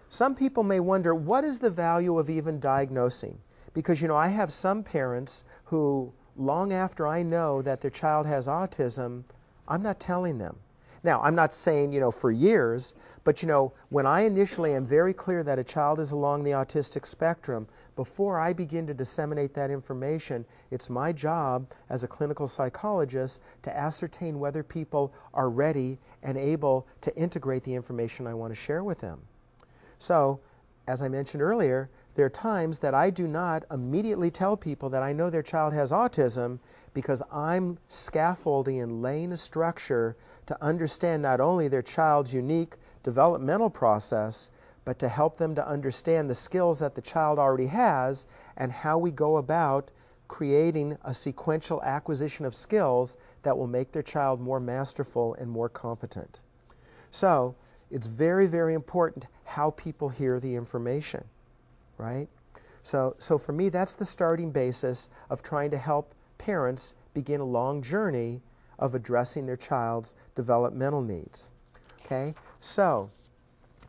some people may wonder, what is the value of even diagnosing? Because, I have some parents who, long after I know that their child has autism, I'm not telling them. Now, I'm not saying, for years, but, when I initially am very clear that a child is along the autistic spectrum, before I begin to disseminate that information, it's my job as a clinical psychologist to ascertain whether people are ready and able to integrate the information I want to share with them. So, as I mentioned earlier, there are times that I do not immediately tell people that I know their child has autism because I'm scaffolding and laying a structure to understand not only their child's unique developmental process, but to help them to understand the skills that the child already has and how we go about creating a sequential acquisition of skills that will make their child more masterful and more competent. So, it's very, very important how people hear the information, right? So for me, that's the starting basis of trying to help parents begin a long journey of addressing their child's developmental needs. Okay? So,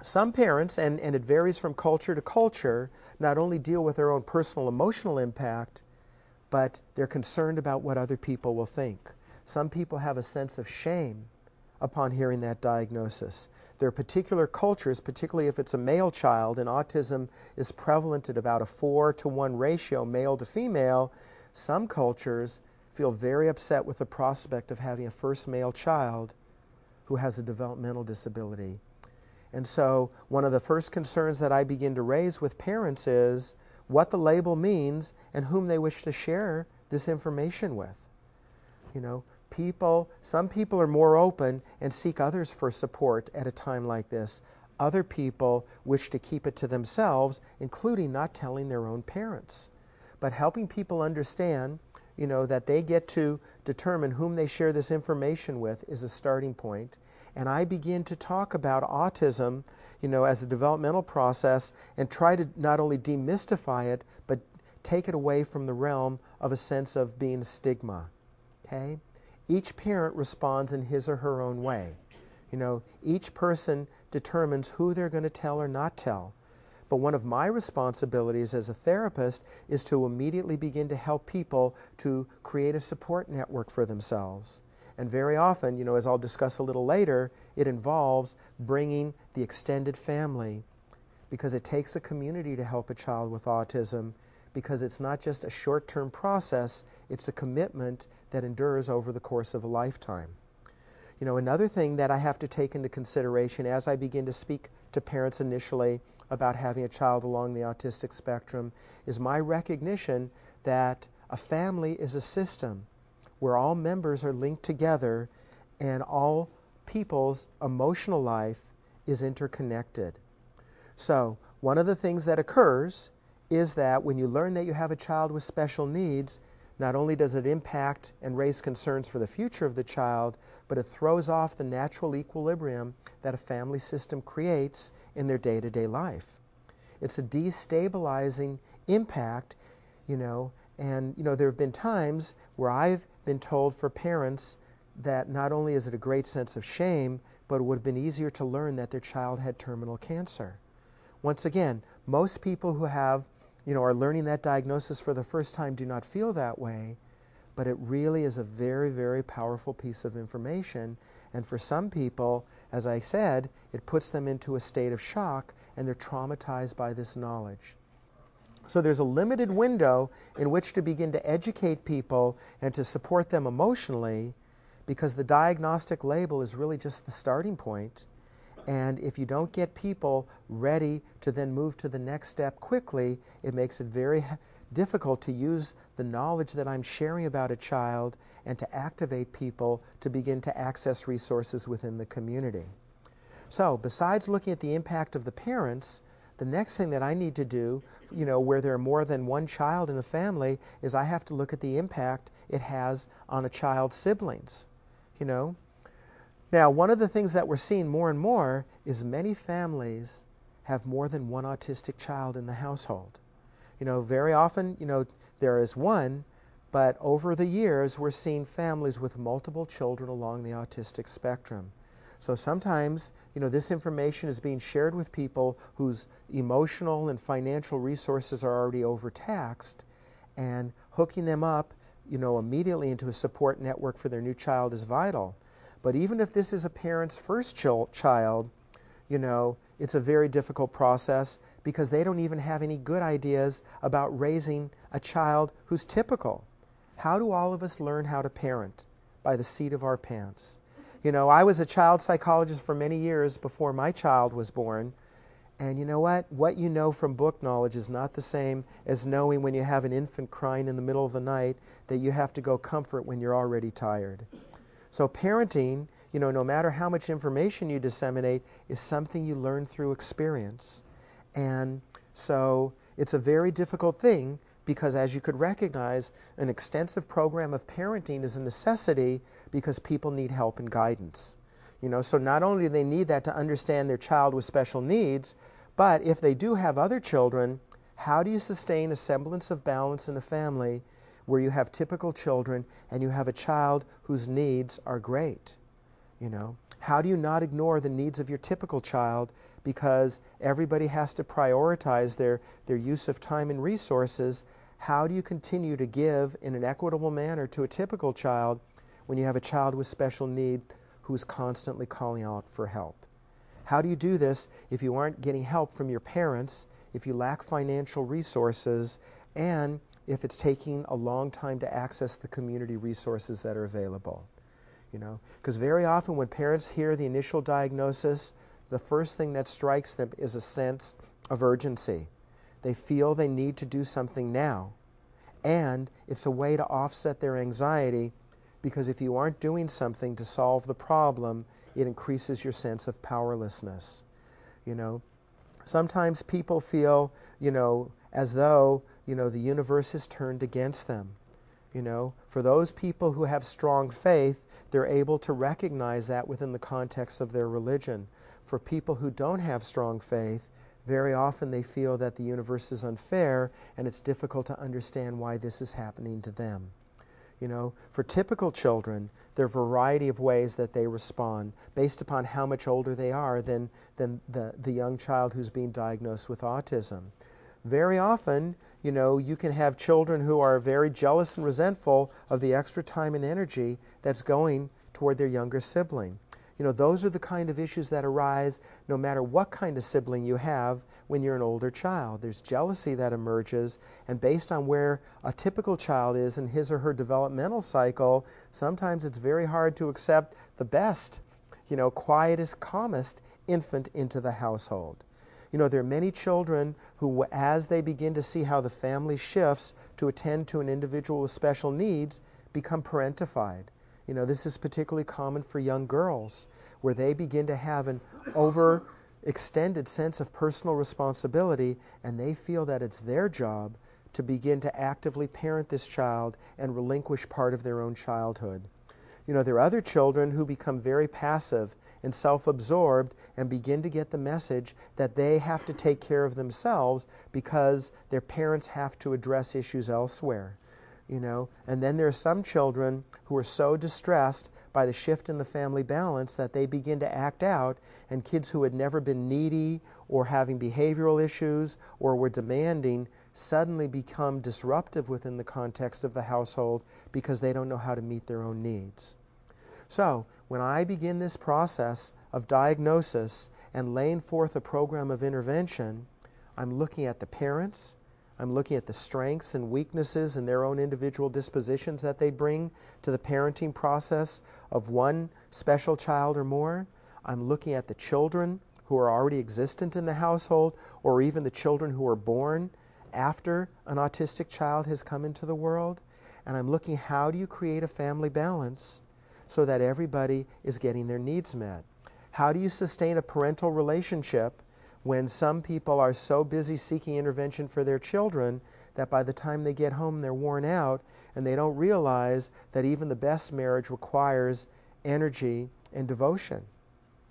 some parents, and it varies from culture to culture, not only deal with their own personal emotional impact, but they're concerned about what other people will think. Some people have a sense of shame upon hearing that diagnosis. There are particular cultures, particularly if it's a male child, and autism is prevalent at about a 4-to-1 ratio, male to female. Some cultures feel very upset with the prospect of having a first male child who has a developmental disability. And so one of the first concerns that I begin to raise with parents is what the label means and whom they wish to share this information with. Some people are more open and seek others for support at a time like this. Other people wish to keep it to themselves, including not telling their own parents. But helping people understand, that they get to determine whom they share this information with is a starting point. And I begin to talk about autism, as a developmental process and try to not only demystify it, but take it away from the realm of a sense of being stigma. Okay? Each parent responds in his or her own way. Each person determines who they're going to tell or not tell. But one of my responsibilities as a therapist is to immediately begin to help people to create a support network for themselves. And very often, as I'll discuss a little later, it involves bringing the extended family, because it takes a community to help a child with autism, because it's not just a short-term process, it's a commitment that endures over the course of a lifetime. Another thing that I have to take into consideration as I begin to speak to parents initially about having a child along the autistic spectrum is my recognition that a family is a system where all members are linked together and all people's emotional life is interconnected. So, one of the things that occurs is that when you learn that you have a child with special needs, not only does it impact and raise concerns for the future of the child, but it throws off the natural equilibrium that a family system creates in their day-to-day life. It's a destabilizing impact, and there have been times where I've been told for parents that not only is it a great sense of shame, but it would have been easier to learn that their child had terminal cancer. Once again, most people who have, are learning that diagnosis for the first time do not feel that way, but it really is a very, very powerful piece of information. And for some people, as I said, it puts them into a state of shock and they're traumatized by this knowledge. So there's a limited window in which to begin to educate people and to support them emotionally, because the diagnostic label is really just the starting point. And if you don't get people ready to then move to the next step quickly, it makes it very difficult to use the knowledge that I'm sharing about a child and to activate people to begin to access resources within the community. So besides looking at the impact of the parents, the next thing that I need to do, where there are more than one child in a family, is I have to look at the impact it has on a child's siblings. Now, one of the things that we're seeing more and more is many families have more than one autistic child in the household. Very often, there is one, but over the years, we're seeing families with multiple children along the autistic spectrum. So sometimes, this information is being shared with people whose emotional and financial resources are already overtaxed, and hooking them up, immediately into a support network for their new child is vital. But even if this is a parent's first child, it's a very difficult process because they don't even have any good ideas about raising a child who's typical. How do all of us learn how to parent? By the seat of our pants. I was a child psychologist for many years before my child was born. And you know what? What you know from book knowledge is not the same as knowing when you have an infant crying in the middle of the night that you have to go comfort when you're already tired. So parenting, no matter how much information you disseminate, is something you learn through experience. And so it's a very difficult thing because, as you could recognize, an extensive program of parenting is a necessity because people need help and guidance. So not only do they need that to understand their child with special needs, but if they do have other children, how do you sustain a semblance of balance in a family where you have typical children and you have a child whose needs are great? How do you not ignore the needs of your typical child because everybody has to prioritize their use of time and resources? How do you continue to give in an equitable manner to a typical child when you have a child with special need who is constantly calling out for help? How do you do this if you aren't getting help from your parents, if you lack financial resources, and if it's taking a long time to access the community resources that are available? Because very often when parents hear the initial diagnosis, the first thing that strikes them is a sense of urgency. They feel they need to do something now. And it's a way to offset their anxiety, because if you aren't doing something to solve the problem, it increases your sense of powerlessness. Sometimes people feel, as though, the universe is turned against them. For those people who have strong faith, they're able to recognize that within the context of their religion. For people who don't have strong faith, very often they feel that the universe is unfair and it's difficult to understand why this is happening to them. For typical children, there are a variety of ways that they respond based upon how much older they are than the young child who's being diagnosed with autism. Very often, you can have children who are very jealous and resentful of the extra time and energy that's going toward their younger sibling. Those are the kind of issues that arise no matter what kind of sibling you have when you're an older child. There's jealousy that emerges, and based on where a typical child is in his or her developmental cycle, sometimes it's very hard to accept the best, quietest, calmest infant into the household. There are many children who, as they begin to see how the family shifts to attend to an individual with special needs, become parentified. This is particularly common for young girls, where they begin to have an overextended sense of personal responsibility, and they feel that it's their job to begin to actively parent this child and relinquish part of their own childhood. There are other children who become very passive and self-absorbed and begin to get the message that they have to take care of themselves because their parents have to address issues elsewhere. And then there are some children who are so distressed by the shift in the family balance that they begin to act out, and kids who had never been needy or having behavioral issues or were demanding suddenly become disruptive within the context of the household because they don't know how to meet their own needs. So, when I begin this process of diagnosis and laying forth a program of intervention, I'm looking at the parents, I'm looking at the strengths and weaknesses and their own individual dispositions that they bring to the parenting process of one special child or more. I'm looking at the children who are already existent in the household, or even the children who are born after an autistic child has come into the world. And I'm looking, how do you create a family balance so that everybody is getting their needs met? How do you sustain a parental relationship when some people are so busy seeking intervention for their children that by the time they get home they're worn out, and they don't realize that even the best marriage requires energy and devotion?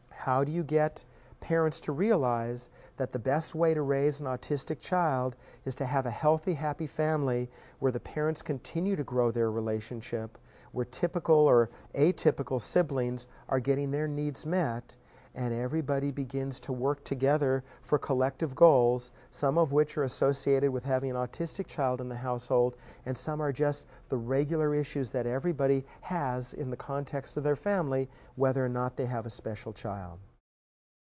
How do you get parents to realize that the best way to raise an autistic child is to have a healthy, happy family where the parents continue to grow their relationship, where typical or atypical siblings are getting their needs met, and everybody begins to work together for collective goals, some of which are associated with having an autistic child in the household, and some are just the regular issues that everybody has in the context of their family, whether or not they have a special child.